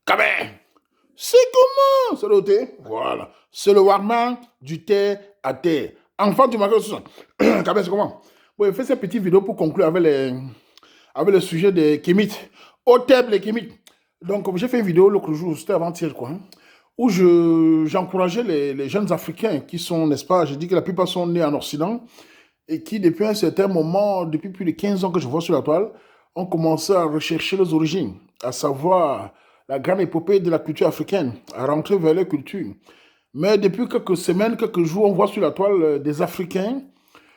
Kabé. C'est comment? C'est le thé? Voilà. C'est le warman du thé à thé. Enfant du magasin. Kabé, c'est comment? Bon, je fais cette petite vidéo pour conclure avec le sujet des kémites. Au thème, les kémites. Donc, j'ai fait une vidéo l'autre jour, c'était avant-hier, quoi, hein, où j'encourageais les jeunes Africains qui sont, n'est-ce pas, je dis que la plupart sont nés en Occident et qui, depuis un certain moment, depuis plus de 15 ans que je vois sur la toile, ont commencé à rechercher leurs origines, à savoir la grande épopée de la culture africaine, à rentrer vers leur culture. Mais depuis quelques semaines, quelques jours, on voit sur la toile des Africains,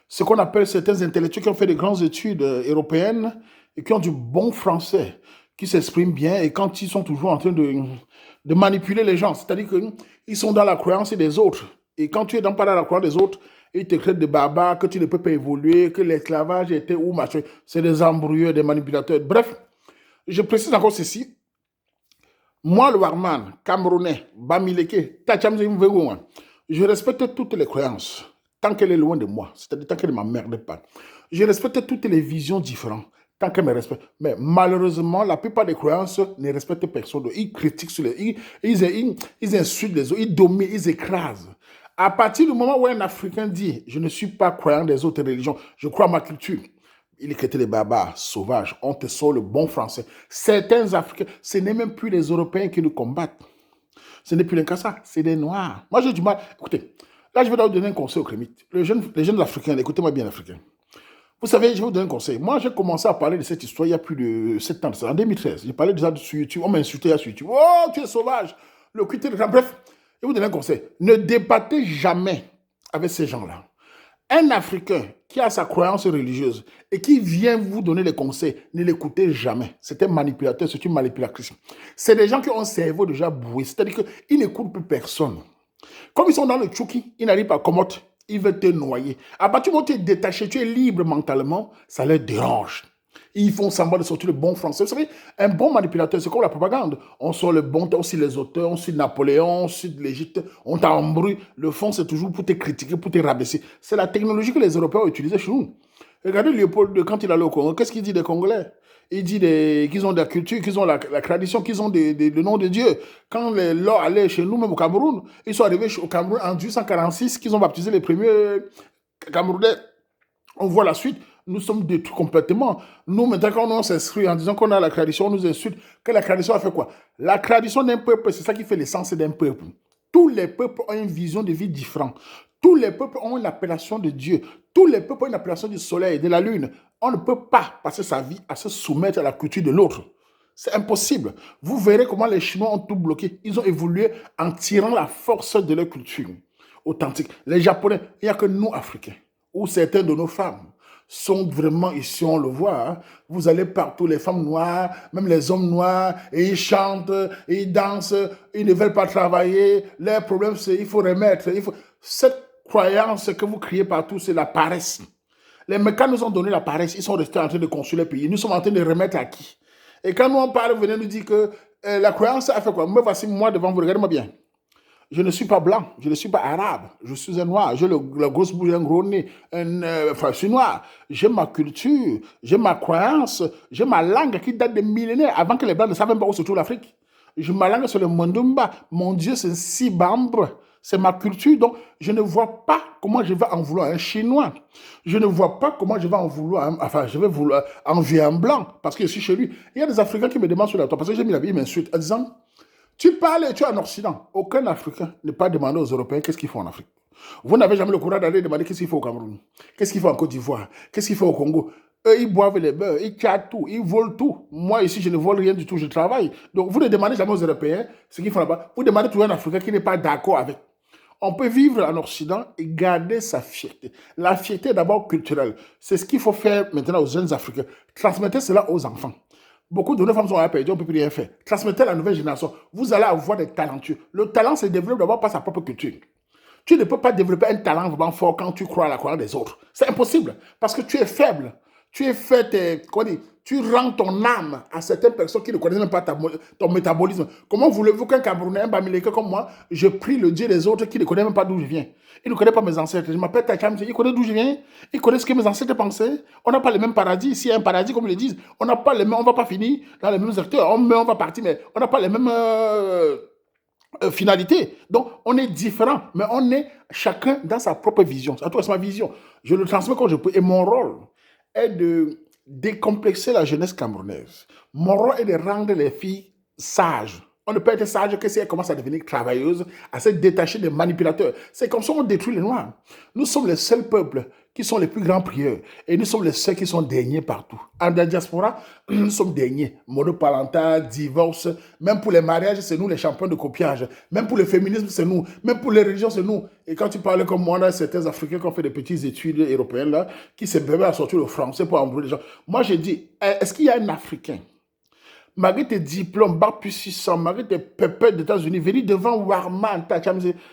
ce qu'on appelle certains intellectuels qui ont fait des grandes études européennes et qui ont du bon français, qui s'expriment bien et quand ils sont toujours en train de manipuler les gens, c'est-à-dire qu'ils sont dans la croyance des autres. Et quand tu es pas dans la croyance des autres, ils te traitent de barbares, que tu ne peux pas évoluer, que l'esclavage était où, machin. C'est des embrouilleurs, des manipulateurs. Bref, je précise encore ceci. Moi, le Warman, Camerounais, Bamileke, Tachamzi Mvegoua, je respecte toutes les croyances, tant qu'elle est loin de moi, c'est-à-dire tant qu'elle ne m'emmerde pas. Je respecte toutes les visions différentes, tant qu'elle me respecte. Mais malheureusement, la plupart des croyances ne respectent personne. Ils critiquent, ils insultent les autres, ils dominent, ils écrasent. À partir du moment où un Africain dit « Je ne suis pas croyant des autres religions, je crois à ma culture », il est traité des barbares, sauvages. On te sort le bon français. Certains Africains, ce n'est même plus les Européens qui nous combattent. Ce n'est plus les Kassa, c'est des Noirs. Moi, j'ai du mal. Écoutez, là, je vais vous donner un conseil aux crémites. Les jeunes Africains, écoutez-moi bien, Africains. Vous savez, je vais vous donner un conseil. Moi, j'ai commencé à parler de cette histoire il y a plus de 7 ans. C'est en 2013. J'ai parlé déjà sur YouTube. On m'a insulté sur YouTube. Oh, tu es sauvage. Le cuité de gens. Bref, je vais vous donner un conseil. Ne débattez jamais avec ces gens-là. Un Africain qui a sa croyance religieuse et qui vient vous donner des conseils, ne l'écoutez jamais. C'est un manipulateur, c'est une manipulatrice. C'est des gens qui ont un cerveau déjà boué, c'est-à-dire qu'ils n'écoutent plus personne. Comme ils sont dans le tchouki, ils n'arrivent pas à commote, ils veulent te noyer. À partir du moment où tu es détaché, tu es libre mentalement, ça les dérange. Ils font semblant de sortir le bon français. Vous savez, un bon manipulateur, c'est comme la propagande. On sort le bon, on cite les auteurs, on cite Napoléon, on cite l'Égypte, on t'embrouille. Le fond, c'est toujours pour te critiquer, pour te rabaisser. C'est la technologie que les Européens ont utilisée chez nous. Regardez Léopold, quand il allait au Congo, qu'est-ce qu'il dit des Congolais? Il dit qu'ils ont de la culture, qu'ils ont la tradition, qu'ils ont le nom de Dieu. Quand les Lords allaient chez nous, même au Cameroun, ils sont arrivés au Cameroun en 1846, qu'ils ont baptisé les premiers Camerounais. On voit la suite. Nous sommes détruits complètement. Nous, maintenant, quand on s'inscrit en disant qu'on a la tradition, on nous insulte. Que la tradition a fait quoi? La tradition d'un peuple, c'est ça qui fait l'essence d'un peuple. Tous les peuples ont une vision de vie différente. Tous les peuples ont une appellation de Dieu. Tous les peuples ont une appellation du soleil, de la lune. On ne peut pas passer sa vie à se soumettre à la culture de l'autre. C'est impossible. Vous verrez comment les Chinois ont tout bloqué. Ils ont évolué en tirant la force de leur culture authentique. Les Japonais, il n'y a que nous, Africains, ou certaines de nos femmes sont vraiment ici, on le voit. Hein. Vous allez partout, les femmes noires, même les hommes noirs, et ils chantent, et ils dansent, ils ne veulent pas travailler. Leur problème, c'est qu'il faut remettre. Cette croyance que vous criez partout, c'est la paresse. Les Mécans nous ont donné la paresse, ils sont restés en train de construire le pays. Nous sommes en train de remettre à qui? Et quand nous on parle, vous venez nous dire que la croyance a fait quoi? Me voici moi devant vous, regardez-moi bien. Je ne suis pas blanc, je ne suis pas arabe, je suis un noir, j'ai la grosse bouche, un gros nez, enfin, je suis noir. J'ai ma culture, j'ai ma croyance, j'ai ma langue qui date de millénaires avant que les blancs ne savent même pas où se trouve l'Afrique. Ma langue, c'est le Mondumba. Mon Dieu, c'est Sibambre. C'est ma culture. Donc, je ne vois pas comment je vais en vouloir un Chinois. Je ne vois pas comment je vais en vouloir, enfin, je vais vouloir envier un blanc. Parce que je suis chez lui. Il y a des Africains qui me demandent sur la toile, parce que j'ai mis la vie, ils m'insultent en disant, tu parles et tu es en Occident. Aucun Africain ne pas demander aux Européens qu'est-ce qu'ils font en Afrique. Vous n'avez jamais le courage d'aller demander qu'est-ce qu'il faut au Cameroun, qu'est-ce qu'il faut en Côte d'Ivoire, qu'est-ce qu'il faut au Congo. Eux, ils boivent les beurres, ils tchattent tout, ils volent tout. Moi, ici, je ne vole rien du tout, je travaille. Donc, vous ne demandez jamais aux Européens ce qu'ils font là-bas. Vous demandez toujours à un Africain qui n'est pas d'accord avec. On peut vivre en Occident et garder sa fierté. La fierté est d'abord culturelle. C'est ce qu'il faut faire maintenant aux jeunes Africains. Transmettez cela aux enfants. Beaucoup de nos femmes sont à perdre, on ne peut plus rien faire. Transmettez à la nouvelle génération. Vous allez avoir des talentueux. Le talent se développe d'abord par sa propre culture. Tu ne peux pas développer un talent vraiment fort quand tu crois à la croyance des autres. C'est impossible parce que tu es faible. Tu es fait, comment dire, tu rends ton âme à certaines personnes qui ne connaissent même pas ton métabolisme. Comment voulez-vous qu'un Camerounais, un Bamileke comme moi, je prie le Dieu des autres qui ne connaît même pas d'où je viens? Il ne connaît pas mes ancêtres. Je m'appelle Tacham, il connaît d'où je viens. Il connaît ce que mes ancêtres pensaient. On n'a pas le même paradis. S'il y a un paradis, comme ils le disent, on n'a pas les mêmes, on ne va pas finir dans les mêmes secteurs. On meurt, on va partir, mais on n'a pas les mêmes finalités. Donc, on est différents, mais on est chacun dans sa propre vision. À toi, c'est ma vision. Je le transmets comme je peux. Et mon rôle est de décomplexer la jeunesse camerounaise. Mon rôle est de rendre les filles sages. On ne peut être sage que si elles commencent à devenir travailleuses, à se détacher des manipulateurs. C'est comme ça qu'on détruit les Noirs. Nous sommes les seuls peuples qui sont les plus grands prieurs. Et nous sommes les seuls qui sont derniers partout. En diaspora, nous sommes derniers. Monoparental, divorce, même pour les mariages, c'est nous les champions de copiage. Même pour le féminisme, c'est nous. Même pour les religions, c'est nous. Et quand tu parles comme moi, là, certains Africains qui ont fait des petites études européennes, là, qui se bevaient à sortir le français pour embrouiller les gens. Moi, j'ai dit, est-ce qu'il y a un Africain malgré tes diplômes, bac plus 600, malgré tes pépères des États-Unis, venir devant Warman,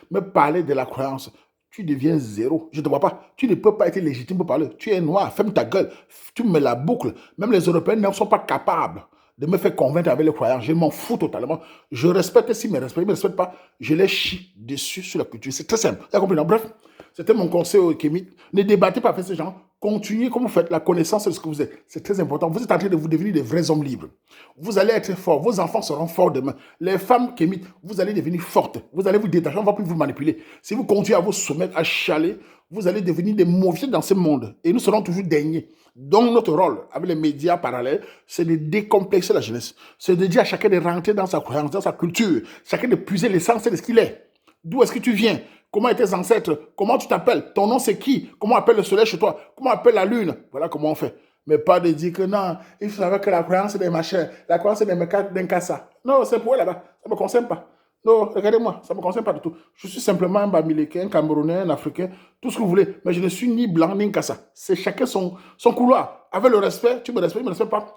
me parler de la croyance, tu deviens zéro. Je ne te vois pas. Tu ne peux pas être légitime pour parler. Tu es noir, ferme ta gueule. Tu me la boucle. Même les Européens ne sont pas capables de me faire convaincre avec les croyances. Je m'en fous totalement. Je respecte s'ils me respectent. Ils ne me respectent pas. Je les chie dessus sur la culture. C'est très simple. Tu as compris? Non, bref, c'était mon conseil au Kémit. Ne débattez pas avec ces gens. Continuez comme vous faites la connaissance de ce que vous êtes. C'est très important. Vous êtes en train de vous devenir des vrais hommes libres. Vous allez être forts. Vos enfants seront forts demain. Les femmes Kémit, vous allez devenir fortes. Vous allez vous détacher. On ne va plus vous manipuler. Si vous continuez à vous soumettre, à chialer, vous allez devenir des mauvais dans ce monde. Et nous serons toujours derniers. Donc, notre rôle avec les médias parallèles, c'est de décomplexer la jeunesse. C'est de dire à chacun de rentrer dans sa croyance, dans sa culture. Chacun de puiser l'essence de ce qu'il est. D'où est-ce que tu viens? Comment étaient tes ancêtres? Comment tu t'appelles? Ton nom c'est qui? Comment on appelle le soleil chez toi? Comment on appelle la lune? Voilà comment on fait. Mais pas de dire que non, il faut savoir que la croyance des machins, la croyance d'un cassa. Non, c'est pour eux là-bas. Ça ne me concerne pas. Non, regardez-moi, ça ne me concerne pas du tout. Je suis simplement un Bamileke, un Camerounais, un Africain, tout ce que vous voulez. Mais je ne suis ni blanc ni cassa. C'est chacun son couloir. Avec le respect, tu me respectes, je ne me respecte pas.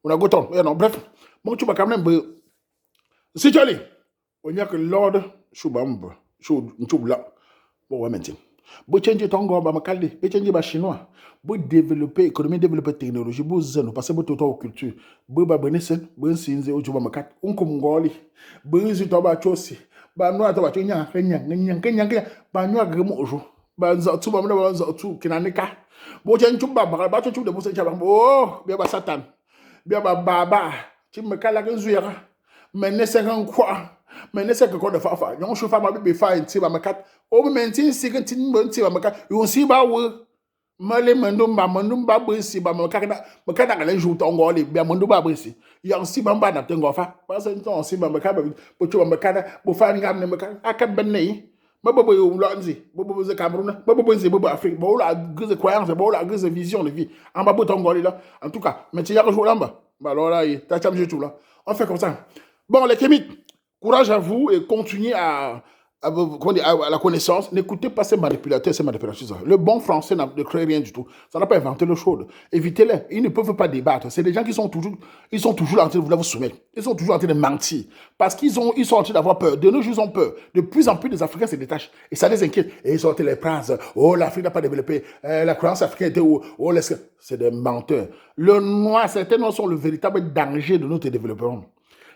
On a goûté. Non, bref. Bon, tu vas quand même. Si tu allais, on y a que Lord Choubamba. Choubla. Bon, ouais, maintenant. Bo change ton go ba makalde, bo change ba chinois, bo développer économie, développer technologie, bo zeno parce que bo toto culture, bo ba benesen, bo sinze o juba makat, unko ngoli, bo zi to ba chosi, ba no to ba chonya kenya, ba nyo agemo ojo, ba za tu ba mna ba za tu kinanika. Bo change chuba ba chu de bo se chaba, oh, bia ba satan, bia ba baba, ti makala ke zuyara, menese kan kwa. Mais ne sais que quoi de faire. On chauffe ma bébé faire un tiba makat. Oh, mais tin si que tin bon tiba makat. Yon si ba wo. Male mandumba brinsi ba makata kala jou tongo le bia mandumba brinsi. Yon si ba na tengo fa. Parce que ton si ba makata bo chuba makata bo fa ngam ne makata. Aka benne. Bobo yo lonzi. Bobo ze Cameroun. Bobo ze bobo Afrique. Bobo la grise croyance, bobo la grise vision de vie. En bas bo tongo là. En tout cas, mais tu y a joué là-bas. Bah alors là, t'as changé tout là. On fait comme ça. Bon, les Kémites. Courage à vous et continuez à la connaissance. N'écoutez pas ces manipulateurs, ces manipulatrices. Le bon français ne crée rien du tout. Ça n'a pas inventé le chaud. Évitez-les. Ils ne peuvent pas débattre. C'est des gens qui sont toujours en train de vouloir vous soumettre. Ils sont toujours en train de mentir. Parce qu'ils sont en train d'avoir peur. De nos jours, ils ont peur. De plus en plus, les Africains se détachent. Et ça les inquiète. Et ils ont les phrases. Oh, l'Afrique n'a pas développé. La croyance africaine était où? Oh, c'est des menteurs. Certains noirs sont le véritable danger de notre développement.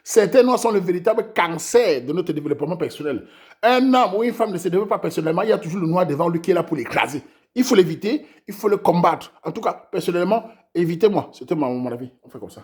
Certains noirs sont le véritable cancer de notre développement personnel. Un homme ou une femme ne se développe pas personnellement, il y a toujours le noir devant lui qui est là pour l'écraser. Il faut l'éviter, il faut le combattre. En tout cas, personnellement, évitez-moi. C'était mon avis. On fait comme ça.